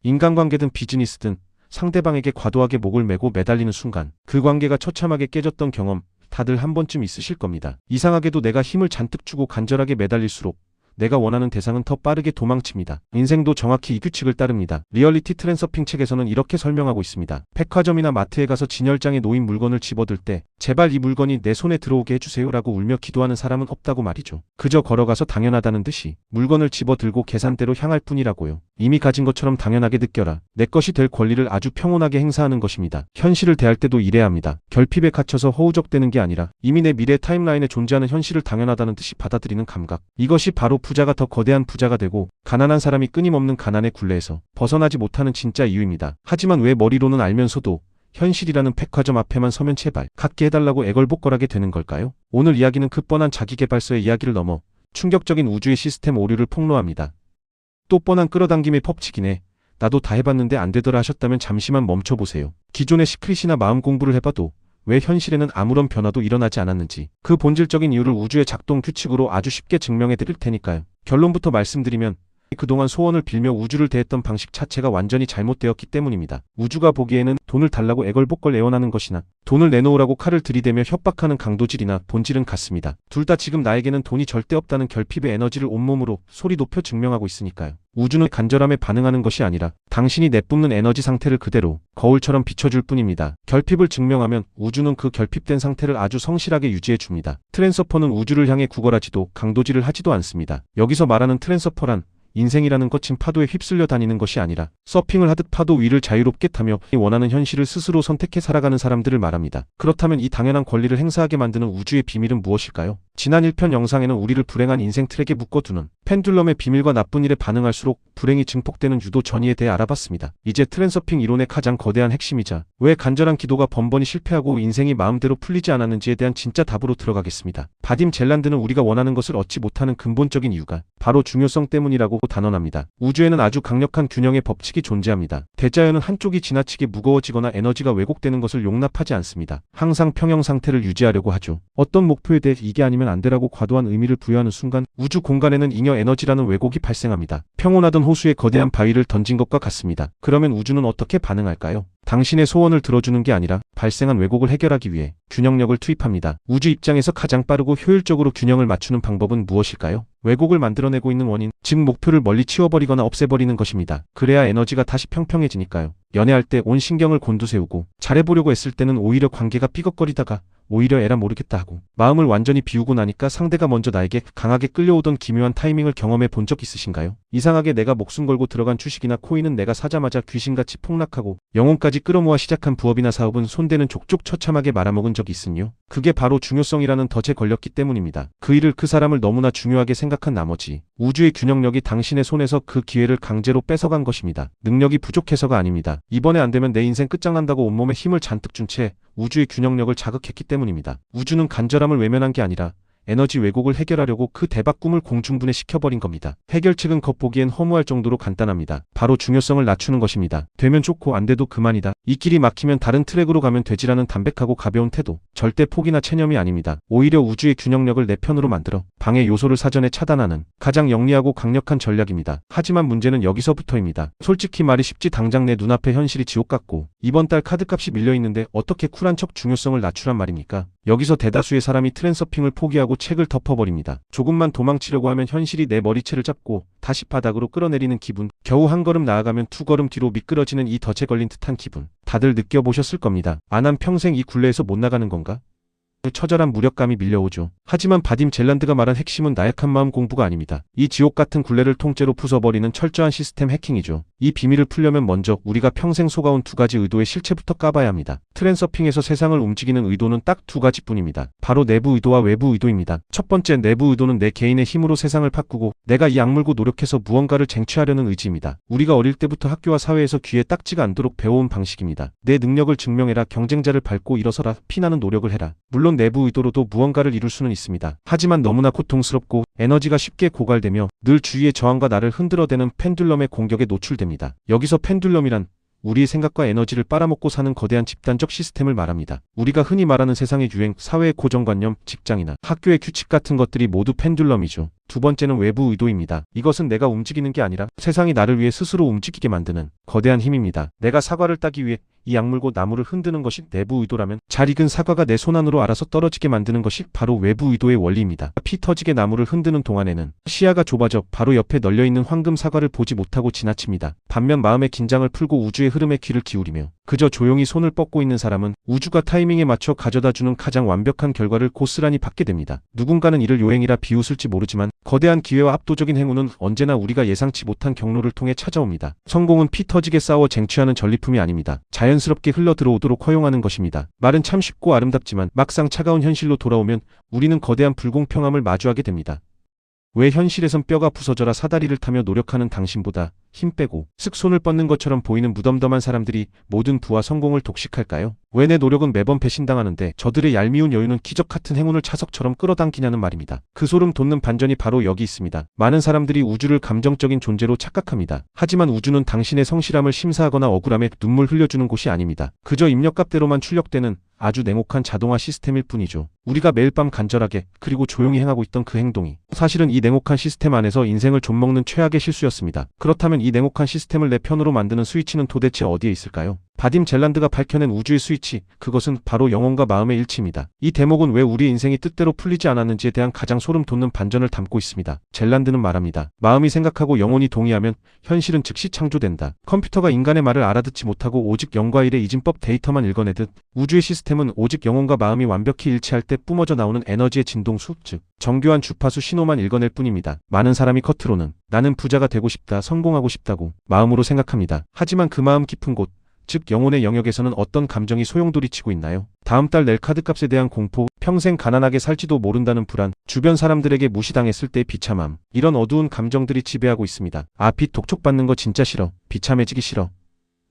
인간관계든 비즈니스든 상대방에게 과도하게 목을 메고 매달리는 순간 그 관계가 처참하게 깨졌던 경험 다들 한 번쯤 있으실 겁니다. 이상하게도 내가 힘을 잔뜩 주고 간절하게 매달릴수록 내가 원하는 대상은 더 빠르게 도망칩니다. 인생도 정확히 이 규칙을 따릅니다. 리얼리티 트랜서핑 책에서는 이렇게 설명하고 있습니다. 백화점이나 마트에 가서 진열장에 놓인 물건을 집어들 때 제발 이 물건이 내 손에 들어오게 해주세요 라고 울며 기도하는 사람은 없다고 말이죠. 그저 걸어가서 당연하다는 듯이 물건을 집어들고 계산대로 향할 뿐이라고요. 이미 가진 것처럼 당연하게 느껴라. 내 것이 될 권리를 아주 평온하게 행사하는 것입니다. 현실을 대할 때도 이래야 합니다. 결핍에 갇혀서 허우적대는 게 아니라 이미 내 미래 타임라인에 존재하는 현실을 당연하다는 듯이 받아들이는 감각. 이것이 바로 부자가 더 거대한 부자가 되고 가난한 사람이 끊임없는 가난의 굴레에서 벗어나지 못하는 진짜 이유입니다. 하지만 왜 머리로는 알면서도 현실이라는 백화점 앞에만 서면 제발 갖게 해달라고 애걸복걸하게 되는 걸까요? 오늘 이야기는 그 뻔한 자기계발서의 이야기를 넘어 충격적인 우주의 시스템 오류를 폭로합니다. 또 뻔한 끌어당김의 법칙이네. 나도 다 해봤는데 안 되더라 하셨다면 잠시만 멈춰보세요. 기존의 시크릿이나 마음 공부를 해봐도 왜 현실에는 아무런 변화도 일어나지 않았는지 그 본질적인 이유를 우주의 작동 규칙으로 아주 쉽게 증명해 드릴 테니까요. 결론부터 말씀드리면 그동안 소원을 빌며 우주를 대했던 방식 자체가 완전히 잘못되었기 때문입니다. 우주가 보기에는 돈을 달라고 애걸복걸 애원하는 것이나 돈을 내놓으라고 칼을 들이대며 협박하는 강도질이나 본질은 같습니다. 둘 다 지금 나에게는 돈이 절대 없다는 결핍의 에너지를 온몸으로 소리 높여 증명하고 있으니까요. 우주는 간절함에 반응하는 것이 아니라 당신이 내뿜는 에너지 상태를 그대로 거울처럼 비춰줄 뿐입니다. 결핍을 증명하면 우주는 그 결핍된 상태를 아주 성실하게 유지해 줍니다. 트랜서퍼는 우주를 향해 구걸하지도 강도질을 하지도 않습니다. 여기서 말하는 트랜서퍼란 인생이라는 거친 파도에 휩쓸려 다니는 것이 아니라 서핑을 하듯 파도 위를 자유롭게 타며 원하는 현실을 스스로 선택해 살아가는 사람들을 말합니다. 그렇다면 이 당연한 권리를 행사하게 만드는 우주의 비밀은 무엇일까요? 지난 1편 영상에는 우리를 불행한 인생 트랙에 묶어두는 펜듈럼의 비밀과 나쁜 일에 반응할수록 불행이 증폭되는 유도 전이에 대해 알아봤습니다. 이제 트랜서핑 이론의 가장 거대한 핵심이자 왜 간절한 기도가 번번이 실패하고 인생이 마음대로 풀리지 않았는지에 대한 진짜 답으로 들어가겠습니다. 바딤 젤란드는 우리가 원하는 것을 얻지 못하는 근본적인 이유가 바로 중요성 때문이라고 단언합니다. 우주에는 아주 강력한 균형의 법칙이 존재합니다. 대자연은 한쪽이 지나치게 무거워지거나 에너지가 왜곡되는 것을 용납하지 않습니다. 항상 평형 상태를 유지하려고 하죠. 어떤 목표에 대해 이게 아니면 안 되라고 과도한 의미를 부여하는 순간 우주 공간에는 잉여 에너지라는 왜곡이 발생합니다. 평온하던 호수에 거대한 바위를 던진 것과 같습니다. 그러면 우주는 어떻게 반응할까요? 당신의 소원을 들어주는 게 아니라 발생한 왜곡을 해결하기 위해 균형력을 투입합니다. 우주 입장에서 가장 빠르고 효율적으로 균형을 맞추는 방법은 무엇일까요? 왜곡을 만들어내고 있는 원인, 즉 목표를 멀리 치워버리거나 없애버리는 것입니다. 그래야 에너지가 다시 평평해지니까요. 연애할 때 온 신경을 곤두세우고 잘해보려고 했을 때는 오히려 관계가 삐걱거리다가 오히려 에라 모르겠다 하고 마음을 완전히 비우고 나니까 상대가 먼저 나에게 강하게 끌려오던 기묘한 타이밍을 경험해 본 적 있으신가요? 이상하게 내가 목숨 걸고 들어간 주식이나 코인은 내가 사자마자 귀신같이 폭락하고 영혼까지 끌어모아 시작한 부업이나 사업은 손대는 족족 처참하게 말아먹은 적이 있으니요. 그게 바로 중요성이라는 덫에 걸렸기 때문입니다. 그 일을 그 사람을 너무나 중요하게 생각한 나머지 우주의 균형력이 당신의 손에서 그 기회를 강제로 뺏어간 것입니다. 능력이 부족해서가 아닙니다. 이번에 안 되면 내 인생 끝장난다고 온몸에 힘을 잔뜩 준 채 우주의 균형력을 자극했기 때문입니다. 우주는 간절함을 외면한 게 아니라 에너지 왜곡을 해결하려고 그 대박 꿈을 공중분해시켜버린 겁니다. 해결책은 겉보기엔 허무할 정도로 간단합니다. 바로 중요성을 낮추는 것입니다. 되면 좋고 안 돼도 그만이다. 이 길이 막히면 다른 트랙으로 가면 되지라는 담백하고 가벼운 태도. 절대 포기나 체념이 아닙니다. 오히려 우주의 균형력을 내 편으로 만들어 방해 요소를 사전에 차단하는 가장 영리하고 강력한 전략입니다. 하지만 문제는 여기서부터입니다. 솔직히 말이 쉽지 당장 내 눈앞에 현실이 지옥 같고 이번 달 카드값이 밀려있는데 어떻게 쿨한 척 중요성을 낮추란 말입니까? 여기서 대다수의 사람이 트랜서핑을 포기하고 책을 덮어버립니다. 조금만 도망치려고 하면 현실이 내 머리채를 잡고 다시 바닥으로 끌어내리는 기분. 겨우 한 걸음 나아가면 두 걸음 뒤로 미끄러지는 이 덫에 걸린 듯한 기분. 다들 느껴보셨을 겁니다. 안 한 평생 이 굴레에서 못 나가는 건가? 처절한 무력감이 밀려오죠. 하지만 바딤 젤란드가 말한 핵심은 나약한 마음 공부가 아닙니다. 이 지옥 같은 굴레를 통째로 부숴버리는 철저한 시스템 해킹이죠. 이 비밀을 풀려면 먼저 우리가 평생 속아온 두 가지 의도의 실체부터 까봐야 합니다. 트랜서핑에서 세상을 움직이는 의도는 딱 두 가지뿐입니다. 바로 내부 의도와 외부 의도입니다. 첫 번째 내부 의도는 내 개인의 힘으로 세상을 바꾸고 내가 이 악물고 노력해서 무언가를 쟁취하려는 의지입니다. 우리가 어릴 때부터 학교와 사회에서 귀에 딱지가 않도록 배워온 방식입니다. 내 능력을 증명해라, 경쟁자를 밟고 일어서라, 피나는 노력을 해라. 물론 내부 의도로도 무언가를 이룰 수는 있습니다. 하지만 너무나 고통스럽고 에너지가 쉽게 고갈되며 늘 주위의 저항과 나를 흔들어대는 펜듈럼의 공격에 노출됩니다. 여기서 펜듈럼이란 우리의 생각과 에너지를 빨아먹고 사는 거대한 집단적 시스템을 말합니다. 우리가 흔히 말하는 세상의 유행, 사회의 고정관념, 직장이나 학교의 규칙 같은 것들이 모두 펜듈럼이죠. 두 번째는 외부 의도입니다. 이것은 내가 움직이는 게 아니라 세상이 나를 위해 스스로 움직이게 만드는 거대한 힘입니다. 내가 사과를 따기 위해 이 약물고 나무를 흔드는 것이 내부 의도라면 잘 익은 사과가 내 손 안으로 알아서 떨어지게 만드는 것이 바로 외부 의도의 원리입니다. 피 터지게 나무를 흔드는 동안에는 시야가 좁아져 바로 옆에 널려있는 황금 사과를 보지 못하고 지나칩니다. 반면 마음의 긴장을 풀고 우주의 흐름에 귀를 기울이며 그저 조용히 손을 뻗고 있는 사람은 우주가 타이밍에 맞춰 가져다주는 가장 완벽한 결과를 고스란히 받게 됩니다. 누군가는 이를 요행이라 비웃을지 모르지만 거대한 기회와 압도적인 행운은 언제나 우리가 예상치 못한 경로를 통해 찾아옵니다. 성공은 피 터지게 싸워 쟁취하는 전리품이 아닙니다. 자연스럽게 흘러들어오도록 허용하는 것입니다. 말은 참 쉽고 아름답지만 막상 차가운 현실로 돌아오면 우리는 거대한 불공평함을 마주하게 됩니다. 왜 현실에선 뼈가 부서져라 사다리를 타며 노력하는 당신보다 힘 빼고 쓱 손을 뻗는 것처럼 보이는 무덤덤한 사람들이 모든 부와 성공을 독식할까요? 왜 내 노력은 매번 배신당하는데 저들의 얄미운 여유는 기적 같은 행운을 차석처럼 끌어당기냐는 말입니다. 그 소름 돋는 반전이 바로 여기 있습니다. 많은 사람들이 우주를 감정적인 존재로 착각합니다. 하지만 우주는 당신의 성실함을 심사하거나 억울함에 눈물 흘려주는 곳이 아닙니다. 그저 입력값대로만 출력되는 아주 냉혹한 자동화 시스템일 뿐이죠. 우리가 매일 밤 간절하게 그리고 조용히 행하고 있던 그 행동이 사실은 이 냉혹한 시스템 안에서 인생을 좀먹는 최악의 실수였습니다. 그렇다면 이 냉혹한 시스템을 내 편으로 만드는 스위치는 도대체 어디에 있을까요? 바딤 젤란드가 밝혀낸 우주의 스위치, 그것은 바로 영혼과 마음의 일치입니다. 이 대목은 왜 우리의 인생이 뜻대로 풀리지 않았는지에 대한 가장 소름 돋는 반전을 담고 있습니다. 젤란드는 말합니다. 마음이 생각하고 영혼이 동의하면 현실은 즉시 창조된다. 컴퓨터가 인간의 말을 알아듣지 못하고 오직 0과 1의 이진법 데이터만 읽어내듯 우주의 시스템은 오직 영혼과 마음이 완벽히 일치할 때 뿜어져 나오는 에너지의 진동수, 즉 정교한 주파수 신호만 읽어낼 뿐입니다. 많은 사람이 겉으로는 나는 부자가 되고 싶다, 성공하고 싶다고 마음으로 생각합니다. 하지만 그 마음 깊은 곳, 즉 영혼의 영역에서는 어떤 감정이 소용돌이치고 있나요? 다음 달 낼 카드값에 대한 공포, 평생 가난하게 살지도 모른다는 불안, 주변 사람들에게 무시당했을 때의 비참함, 이런 어두운 감정들이 지배하고 있습니다. 아, 빚 독촉받는 거 진짜 싫어, 비참해지기 싫어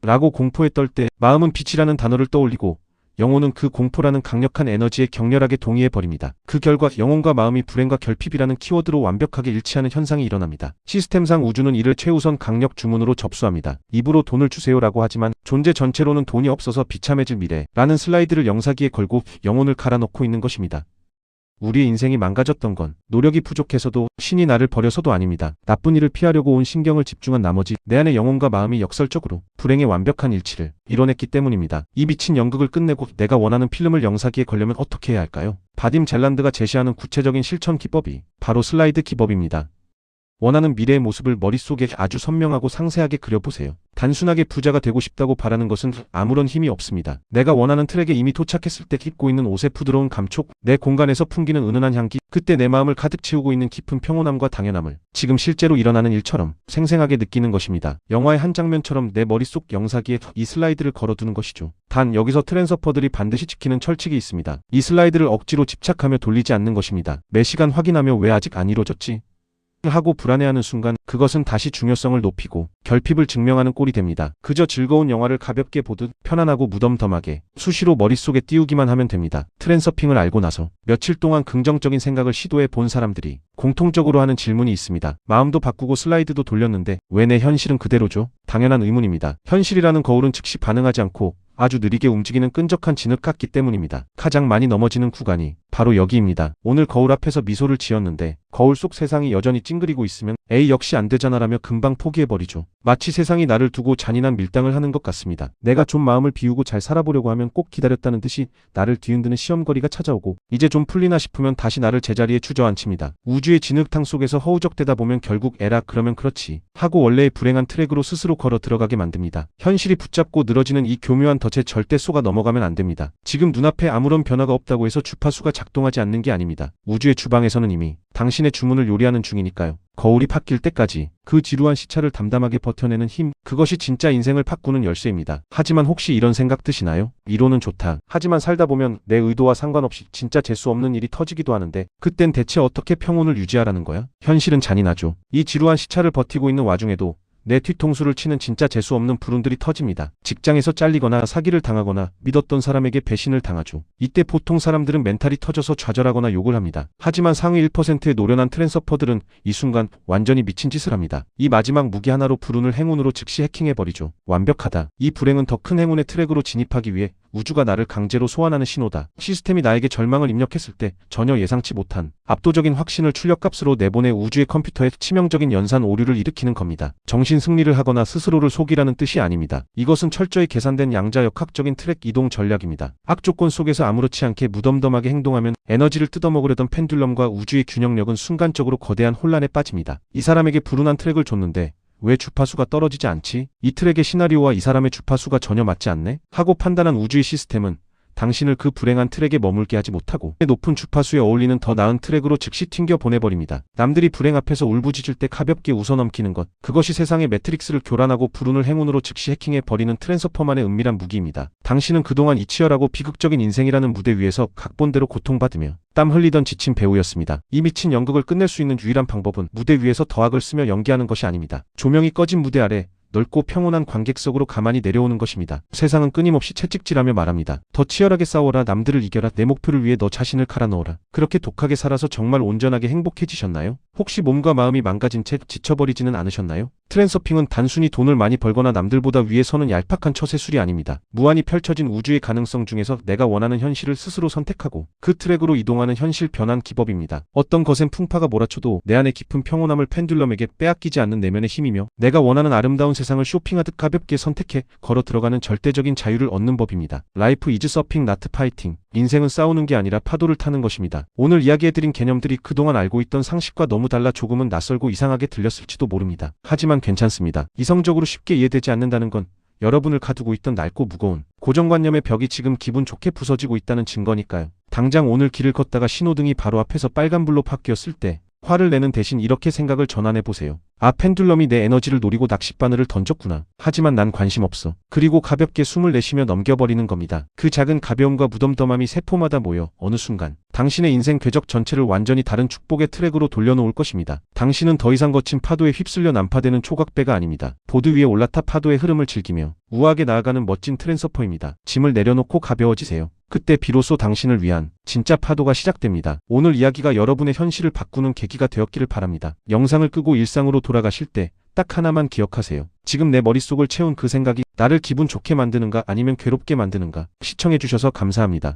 라고 공포에 떨 때 마음은 빛이라는 단어를 떠올리고 영혼은 그 공포라는 강력한 에너지에 격렬하게 동의해버립니다. 그 결과 영혼과 마음이 불행과 결핍이라는 키워드로 완벽하게 일치하는 현상이 일어납니다. 시스템상 우주는 이를 최우선 강력 주문으로 접수합니다. 입으로 돈을 주세요라고 하지만 존재 전체로는 돈이 없어서 비참해질 미래라는 슬라이드를 영사기에 걸고 영혼을 갈아넣고 있는 것입니다. 우리의 인생이 망가졌던 건 노력이 부족해서도 신이 나를 버려서도 아닙니다. 나쁜 일을 피하려고 온 신경을 집중한 나머지 내 안의 영혼과 마음이 역설적으로 불행의 완벽한 일치를 이뤄냈기 때문입니다. 이 미친 연극을 끝내고 내가 원하는 필름을 영사기에 걸려면 어떻게 해야 할까요? 바딤 젤란드가 제시하는 구체적인 실천 기법이 바로 슬라이드 기법입니다. 원하는 미래의 모습을 머릿속에 아주 선명하고 상세하게 그려보세요. 단순하게 부자가 되고 싶다고 바라는 것은 아무런 힘이 없습니다. 내가 원하는 트랙에 이미 도착했을 때 입고 있는 옷의 부드러운 감촉, 내 공간에서 풍기는 은은한 향기, 그때 내 마음을 가득 채우고 있는 깊은 평온함과 당연함을 지금 실제로 일어나는 일처럼 생생하게 느끼는 것입니다. 영화의 한 장면처럼 내 머릿속 영사기에 이 슬라이드를 걸어두는 것이죠. 단 여기서 트랜서퍼들이 반드시 지키는 철칙이 있습니다. 이 슬라이드를 억지로 집착하며 돌리지 않는 것입니다. 매 시간 확인하며 왜 아직 안 이루어졌지? 하고 불안해하는 순간 그것은 다시 중요성을 높이고 결핍을 증명하는 꼴이 됩니다. 그저 즐거운 영화를 가볍게 보듯 편안하고 무덤덤하게 수시로 머릿속에 띄우기만 하면 됩니다. 트랜서핑을 알고 나서 며칠 동안 긍정적인 생각을 시도해 본 사람들이 공통적으로 하는 질문이 있습니다. 마음도 바꾸고 슬라이드도 돌렸는데 왜 내 현실은 그대로죠? 당연한 의문입니다. 현실이라는 거울은 즉시 반응하지 않고 아주 느리게 움직이는 끈적한 진흙 같기 때문입니다. 가장 많이 넘어지는 구간이 바로 여기입니다. 오늘 거울 앞에서 미소를 지었는데 거울 속 세상이 여전히 찡그리고 있으면 에이 역시 안 되잖아라며 금방 포기해버리죠. 마치 세상이 나를 두고 잔인한 밀당을 하는 것 같습니다. 내가 좀 마음을 비우고 잘 살아보려고 하면 꼭 기다렸다는 듯이 나를 뒤흔드는 시험거리가 찾아오고 이제 좀 풀리나 싶으면 다시 나를 제자리에 주저앉힙니다. 우주의 진흙탕 속에서 허우적대다 보면 결국 에라 그러면 그렇지 하고 원래의 불행한 트랙으로 스스로 걸어 들어가게 만듭니다. 현실이 붙잡고 늘어지는 이 교묘한 덫에 절대 쏘가 넘어가면 안 됩니다. 지금 눈앞에 아무런 변화가 없다고 해서 주파수가 작동하지 않는 게 아닙니다. 우주의 주방에서는 이미 당신의 주문을 요리하는 중이니까요. 거울이 바뀔 때까지 그 지루한 시차를 담담하게 버텨내는 힘, 그것이 진짜 인생을 바꾸는 열쇠입니다. 하지만 혹시 이런 생각 드시나요? 이론은 좋다. 하지만 살다 보면 내 의도와 상관없이 진짜 재수 없는 일이 터지기도 하는데 그땐 대체 어떻게 평온을 유지하라는 거야? 현실은 잔인하죠. 이 지루한 시차를 버티고 있는 와중에도 내 뒤통수를 치는 진짜 재수없는 불운들이 터집니다. 직장에서 잘리거나 사기를 당하거나 믿었던 사람에게 배신을 당하죠. 이때 보통 사람들은 멘탈이 터져서 좌절하거나 욕을 합니다. 하지만 상위 1%의 노련한 트랜서퍼들은 이 순간 완전히 미친 짓을 합니다. 이 마지막 무기 하나로 불운을 행운으로 즉시 해킹해버리죠. 완벽하다. 이 불행은 더 큰 행운의 트랙으로 진입하기 위해 우주가 나를 강제로 소환하는 신호다. 시스템이 나에게 절망을 입력했을 때 전혀 예상치 못한 압도적인 확신을 출력값으로 내보내 우주의 컴퓨터에 치명적인 연산 오류를 일으키는 겁니다. 정신 승리를 하거나 스스로를 속이라는 뜻이 아닙니다. 이것은 철저히 계산된 양자역학적인 트랙 이동 전략입니다. 악조건 속에서 아무렇지 않게 무덤덤하게 행동하면 에너지를 뜯어먹으려던 펜듈럼과 우주의 균형력은 순간적으로 거대한 혼란에 빠집니다. 이 사람에게 불운한 트랙을 줬는데 왜 주파수가 떨어지지 않지? 이 트랙의 시나리오와 이 사람의 주파수가 전혀 맞지 않네? 하고 판단한 우주의 시스템은 당신을 그 불행한 트랙에 머물게 하지 못하고 높은 주파수에 어울리는 더 나은 트랙으로 즉시 튕겨 보내버립니다. 남들이 불행 앞에서 울부짖을 때 가볍게 웃어넘기는 것, 그것이 세상의 매트릭스를 교란하고 불운을 행운으로 즉시 해킹해버리는 트랜스포만의 은밀한 무기입니다. 당신은 그동안 이 치열하고 비극적인 인생이라는 무대 위에서 각본대로 고통받으며 땀 흘리던 지친 배우였습니다. 이 미친 연극을 끝낼 수 있는 유일한 방법은 무대 위에서 더악을 쓰며 연기하는 것이 아닙니다. 조명이 꺼진 무대 아래 넓고 평온한 관객석으로 가만히 내려오는 것입니다. 세상은 끊임없이 채찍질하며 말합니다. 더 치열하게 싸워라. 남들을 이겨라. 내 목표를 위해 너 자신을 갈아 넣어라. 그렇게 독하게 살아서 정말 온전하게 행복해지셨나요? 혹시 몸과 마음이 망가진 채 지쳐버리지는 않으셨나요? 트랜서핑은 단순히 돈을 많이 벌거나 남들보다 위에 서는 얄팍한 처세술이 아닙니다. 무한히 펼쳐진 우주의 가능성 중에서 내가 원하는 현실을 스스로 선택하고 그 트랙으로 이동하는 현실 변환 기법입니다. 어떤 거센 풍파가 몰아쳐도 내 안의 깊은 평온함을 펜듈럼에게 빼앗기지 않는 내면의 힘이며 내가 원하는 아름다운 세상을 쇼핑하듯 가볍게 선택해 걸어 들어가는 절대적인 자유를 얻는 법입니다. Life is surfing, not fighting. 인생은 싸우는 게 아니라 파도를 타는 것입니다. 오늘 이야기해드린 개념들이 그동안 알고 있던 상식과 너무 달라 조금은 낯설고 이상하게 들렸을지도 모릅니다. 하지만 괜찮습니다. 이성적으로 쉽게 이해되지 않는다는 건 여러분을 가두고 있던 낡고 무거운 고정관념의 벽이 지금 기분 좋게 부서지고 있다는 증거니까요. 당장 오늘 길을 걷다가 신호등이 바로 앞에서 빨간불로 바뀌었을 때 화를 내는 대신 이렇게 생각을 전환해보세요. 아, 펜듈럼이 내 에너지를 노리고 낚싯바늘을 던졌구나. 하지만 난 관심 없어. 그리고 가볍게 숨을 내쉬며 넘겨버리는 겁니다. 그 작은 가벼움과 무덤덤함이 세포마다 모여 어느 순간 당신의 인생 궤적 전체를 완전히 다른 축복의 트랙으로 돌려놓을 것입니다. 당신은 더 이상 거친 파도에 휩쓸려 난파되는 초각배가 아닙니다. 보드 위에 올라타 파도의 흐름을 즐기며 우아하게 나아가는 멋진 트랜서퍼입니다. 짐을 내려놓고 가벼워지세요. 그때 비로소 당신을 위한 진짜 파도가 시작됩니다. 오늘 이야기가 여러분의 현실을 바꾸는 계기가 되었기를 바랍니다. 영상을 끄고 일상으로 돌아가실 때 딱 하나만 기억하세요. 지금 내 머릿속을 채운 그 생각이 나를 기분 좋게 만드는가 아니면 괴롭게 만드는가? 시청해주셔서 감사합니다.